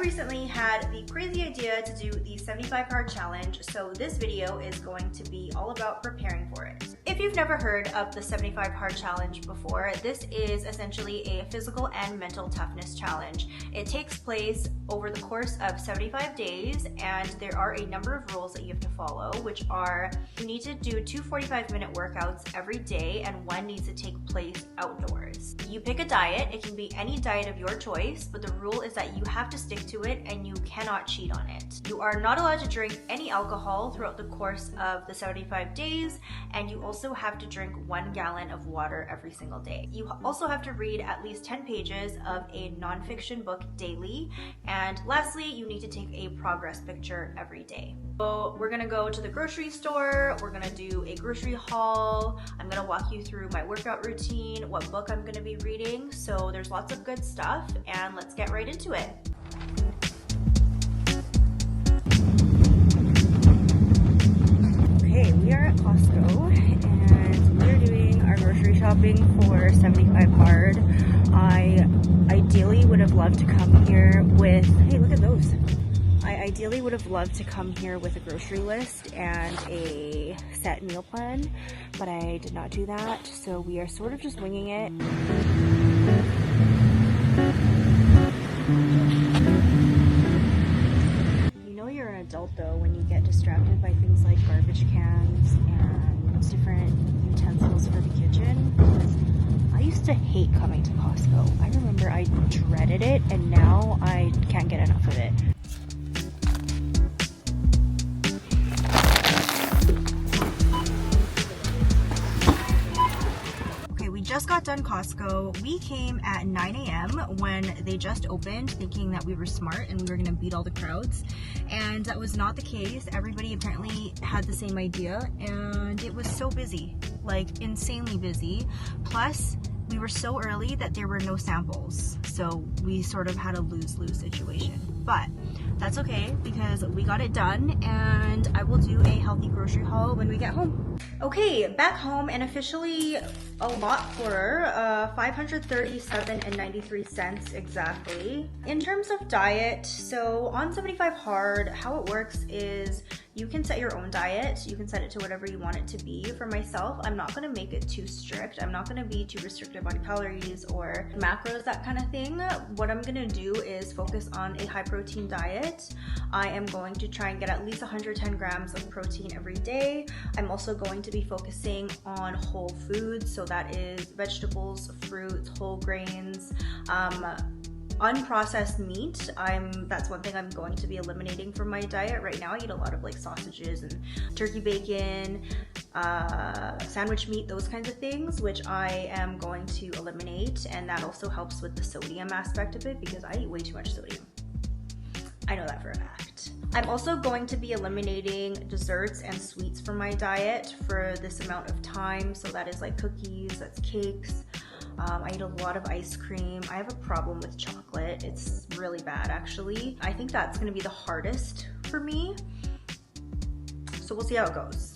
recently had the crazy idea to do the 75 hard challenge, so this video is going to be all about preparing for it. If you've never heard of the 75 hard challenge before, this is essentially a physical and mental toughness challenge. It takes place over the course of 75 days, and there are a number of rules that you have to follow, which are you need to do 2 45-minute workouts every day, and one needs to take place outdoors. You pick a diet. It can be any diet of your choice, but the rule is that you have to stick to it and you cannot cheat on it. You are not allowed to drink any alcohol throughout the course of the 75 days, and you also have to drink 1 gallon of water every single day. You also have to read at least 10 pages of a nonfiction book daily, and lastly, you need to take a progress picture every day. So we're gonna go to the grocery store, we're gonna do a grocery haul, I'm gonna walk you through my workout routine, what book I'm gonna be reading, so there's lots of good stuff, and let's get right into it. Okay, we are at Costco, and we're doing our grocery shopping for 75 hard. I ideally would have loved to come here with, hey, look at those. I ideally would have loved to come here with a grocery list and a set meal plan, but I did not do that, so we are sort of just winging it. You know you're an adult though when you get distracted by things like garbage cans and different utensils for the kitchen. I used to hate coming to Costco. I remember I dreaded it, and now I can't get enough of it. Just got done Costco. We came at 9 a.m. when they just opened, thinking that we were smart and we were gonna beat all the crowds, and that was not the case. Everybody apparently had the same idea, and it was so busy, like insanely busy. Plus, we were so early that there were no samples, so we sort of had a lose-lose situation. But that's okay because we got it done, and I will do a healthy grocery haul when we get home. Okay, back home, and officially a lot poorer, $537.93 exactly. In terms of diet, so on 75 hard, how it works is you can set your own diet. You can set it to whatever you want it to be. For myself, I'm not gonna make it too strict. I'm not gonna be too restrictive on calories or macros, that kind of thing. What I'm gonna do is focus on a high protein diet. I am going to try and get at least 110 grams of protein every day. I'm also going to be focusing on whole foods, so that is vegetables, fruits, whole grains, unprocessed meat. That's one thing I'm going to be eliminating from my diet. Right now I eat a lot of like sausages and turkey bacon, sandwich meat, those kinds of things, which I am going to eliminate, and that also helps with the sodium aspect of it because I eat way too much sodium. I know that for a fact. I'm also going to be eliminating desserts and sweets from my diet for this amount of time, so that is like cookies, that's cakes. I eat a lot of ice cream. I have a problem with chocolate. It's really bad, actually. I think that's gonna be the hardest for me. So we'll see how it goes.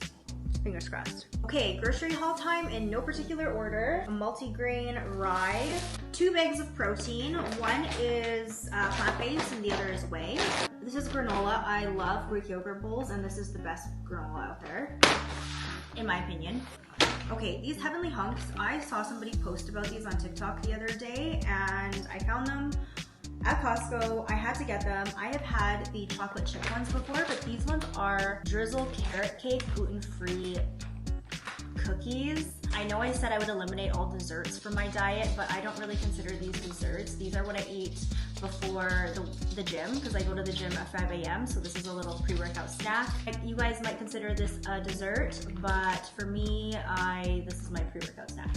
Fingers crossed. Okay, grocery haul time in no particular order. A multigrain rye, 2 bags of protein. One is plant-based and the other is whey. This is granola. I love Greek yogurt bowls, and this is the best granola out there, in my opinion. Okay, these heavenly hunks, I saw somebody post about these on TikTok the other day, and I found them at Costco. I had to get them. I have had the chocolate chip ones before, but these ones are drizzle carrot cake gluten-free cookies. I know I said I would eliminate all desserts from my diet, but I don't really consider these desserts. These are what I eat before the gym, because I go to the gym at 5 a.m. So this is a little pre-workout snack. You guys might consider this a dessert, but for me, this is my pre-workout snack.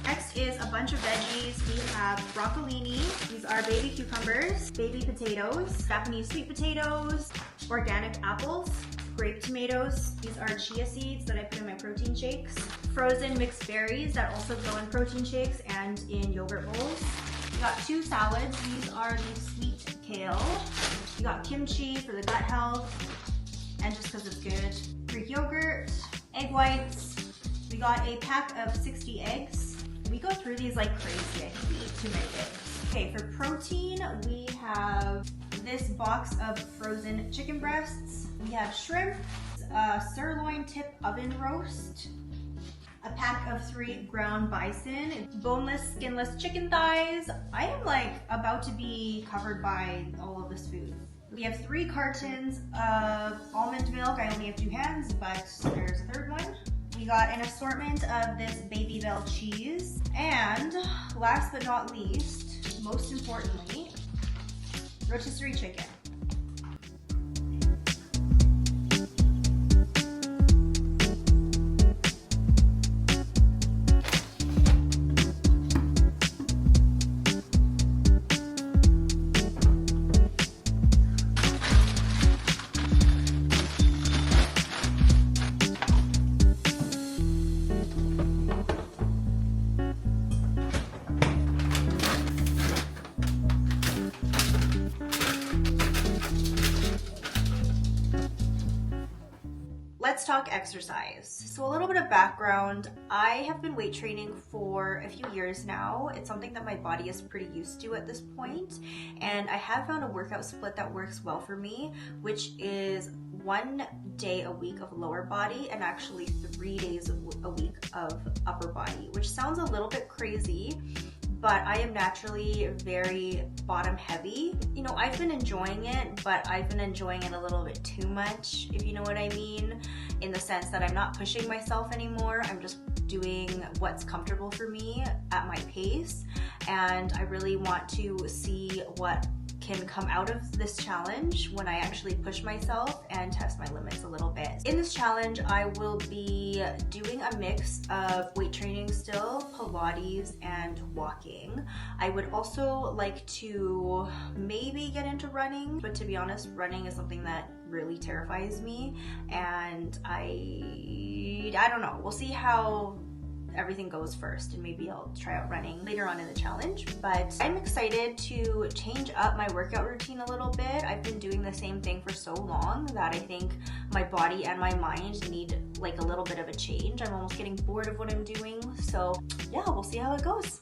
Next is a bunch of veggies. We have broccolini. These are baby cucumbers, baby potatoes, Japanese sweet potatoes, organic apples, grape tomatoes. These are chia seeds that I put in my protein shakes. Frozen mixed berries that also go in protein shakes and in yogurt bowls. We got 2 salads. These are the sweet kale. We got kimchi for the gut health, and just because it's good. Greek yogurt, egg whites. We got a pack of 60 eggs. We go through these like crazy. I think we eat too many eggs. Okay, for protein, we have this box of frozen chicken breasts. We have shrimp, a sirloin tip oven roast, a pack of 3 ground bison, boneless, skinless chicken thighs. I am like about to be covered by all of this food. We have 3 cartons of almond milk. I only have 2 hands, but there's a third one. We got an assortment of this Baby Bell cheese. And last but not least, most importantly, rotisserie chicken. Let's talk exercise. So a little bit of background. I have been weight training for a few years now. It's something that my body is pretty used to at this point. And I have found a workout split that works well for me, which is 1 day a week of lower body and actually 3 days a week of upper body, which sounds a little bit crazy, but I am naturally very bottom heavy. You know, I've been enjoying it, but I've been enjoying it a little bit too much, if you know what I mean, in the sense that I'm not pushing myself anymore. I'm just doing what's comfortable for me at my pace, and I really want to see what can come out of this challenge when I actually push myself and test my limits a little bit. In this challenge, I will be doing a mix of weight training still, Pilates, and walking. I would also like to maybe get into running, but to be honest, running is something that really terrifies me, and I don't know. We'll see how everything goes first, and maybe I'll try out running later on in the challenge. But I'm excited to change up my workout routine a little bit. I've been doing the same thing for so long that I think my body and my mind need like a little bit of a change. I'm almost getting bored of what I'm doing. So yeah, we'll see how it goes.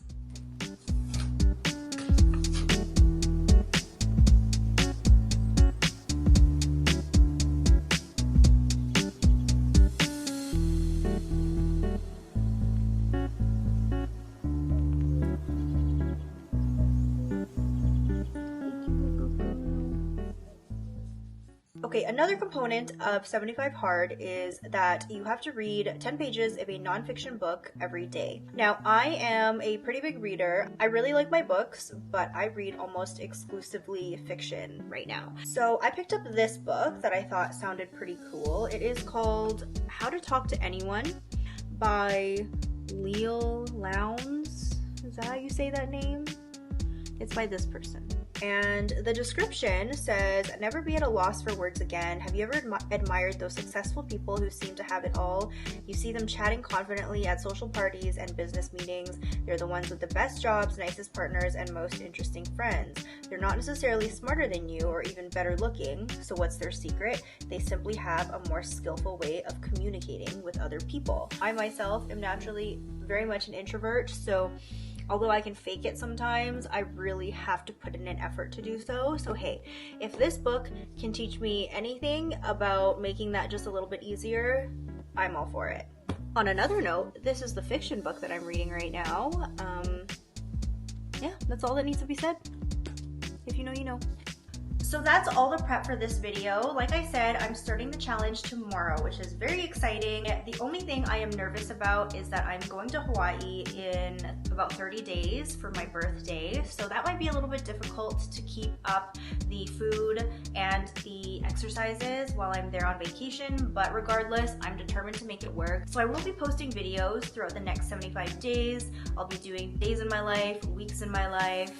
Okay, another component of 75 Hard is that you have to read 10 pages of a nonfiction book every day. Now, I am a pretty big reader. I really like my books, but I read almost exclusively fiction right now. So I picked up this book that I thought sounded pretty cool. It is called How to Talk to Anyone by Leo Lowndes. Is that how you say that name? It's by this person. And the description says, never be at a loss for words again. Have you ever admired those successful people who seem to have it all? You see them chatting confidently at social parties and business meetings. They're the ones with the best jobs, nicest partners, and most interesting friends. They're not necessarily smarter than you or even better looking. So what's their secret? They simply have a more skillful way of communicating with other people. I myself am naturally very much an introvert, so although I can fake it sometimes, I really have to put in an effort to do so. So hey, if this book can teach me anything about making that just a little bit easier, I'm all for it. On another note, this is the fiction book that I'm reading right now. Yeah, that's all that needs to be said. If you know, you know. So that's all the prep for this video. Like I said, I'm starting the challenge tomorrow, which is very exciting. The only thing I am nervous about is that I'm going to Hawaii in about 30 days for my birthday. So that might be a little bit difficult to keep up the food and the exercises while I'm there on vacation. But regardless, I'm determined to make it work. So I will be posting videos throughout the next 75 days. I'll be doing days in my life, weeks in my life,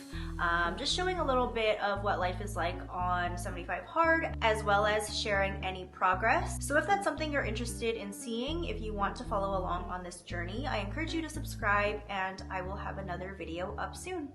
just showing a little bit of what life is like on 75 Hard, as well as sharing any progress. So if that's something you're interested in seeing, if you want to follow along on this journey, I encourage you to subscribe, and I will have another video up soon.